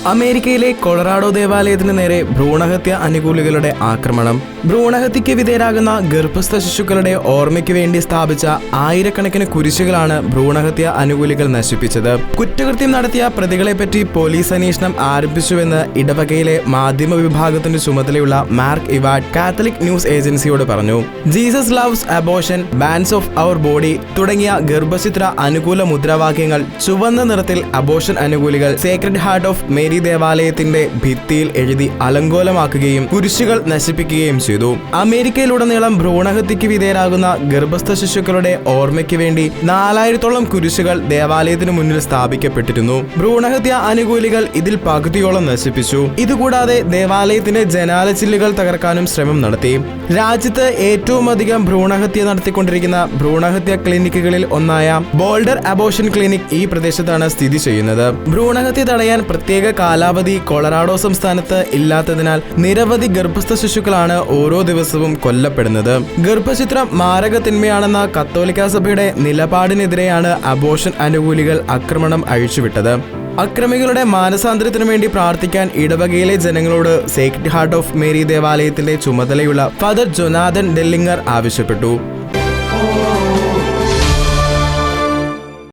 അമേരിക്കയിലെ കൊളറാഡോ ദേവാലയത്തിന് നേരെ ഭ്രൂണഹത്യ അനുകൂലികളുടെ ആക്രമണം. ഭ്രൂണഹത്യയ്ക്ക് വിധേയരാകുന്ന ഗർഭസ്ഥ ശിശുക്കളുടെ ഓർമ്മയ്ക്ക് വേണ്ടി സ്ഥാപിച്ച ആയിരക്കണക്കിന് കുരിശുകളാണ് ഭ്രൂണഹത്യ അനുകൂലികൾ നശിപ്പിച്ചത്. കുറ്റകൃത്യം നടത്തിയ പ്രതികളെപ്പറ്റി പോലീസ് അന്വേഷണം ആരംഭിച്ചുവെന്ന് ഇടവകയിലെ മാധ്യമ വിഭാഗത്തിന്റെ ചുമതലയുള്ള മാർക്ക് ഇവാർഡ് കാത്തലിക് ന്യൂസ് ഏജൻസിയോട് പറഞ്ഞു. Jesus loves abortion, bans off our body തുടങ്ങിയ ഗർഭചിത്ര അനുകൂല മുദ്രാവാക്യങ്ങൾ ചുവന്ന നിറത്തിൽ അബോർഷൻ അനുകൂലികൾ സേക്രഡ് ഹാർട്ട് ഓഫ് മേരി ദേവാലയത്തിന്റെ ഭിത്തിയിൽ എഴുതി അലങ്കോലമാക്കുകയും കുരിശുകൾ നശിപ്പിക്കുകയും ചെയ്തു. അമേരിക്കയിലുടനീളം ഭ്രൂണഹത്യയ്ക്ക് വിധേയരാകുന്ന ഗർഭസ്ഥ ശിശുക്കളുടെ ഓർമ്മയ്ക്ക് വേണ്ടി 4000-ഓളം കുരിശുകൾ ദേവാലയത്തിന് മുന്നിൽ സ്ഥാപിക്കപ്പെട്ടിരുന്നു. ഭ്രൂണഹത്യ അനുകൂലികൾ ഇതിൽ പകുതിയോളം നശിപ്പിച്ചു. ഇതുകൂടാതെ ദേവാലയത്തിന്റെ ജനാലച്ചില്ലുകൾ തകർക്കാനും ശ്രമം നടത്തി. രാജ്യത്ത് ഏറ്റവും അധികം ഭ്രൂണഹത്യ നടത്തിക്കൊണ്ടിരിക്കുന്ന ഭ്രൂണഹത്യ ക്ലിനിക്കുകളിൽ ഒന്നായ ബോൾഡർ അബോർഷൻ ക്ലിനിക് ഈ പ്രദേശത്താണ് സ്ഥിതി ചെയ്യുന്നത്. ഭ്രൂണഹത്യ തടയാൻ പ്രത്യേക കാലാവധി കൊളറാഡോ സംസ്ഥാനത്ത് ഇല്ലാത്തതിനാൽ നിരവധി ഗർഭസ്ഥ ശിശുക്കളാണ് ഓരോ ദിവസവും കൊല്ലപ്പെടുന്നത്. ഗർഭചിത്രം മാരകത്തിന്മയാണെന്ന കത്തോലിക്ക സഭയുടെ നിലപാടിനെതിരെയാണ് അബോർഷൻ അനുകൂലികൾ ആക്രമണം അഴിച്ചുവിട്ടത്. അക്രമികളുടെ മാനസാന്തരത്തിനു വേണ്ടി പ്രാർത്ഥിക്കാൻ ഇടവകയിലെ ജനങ്ങളോട് സേക്രഡ് ഹാർട്ട് ഓഫ് മേരി ദേവാലയത്തിന്റെ ചുമതലയുള്ള ഫാദർ ജൊനാഥൻ ഡെല്ലിങ്ങർ ആവശ്യപ്പെട്ടു.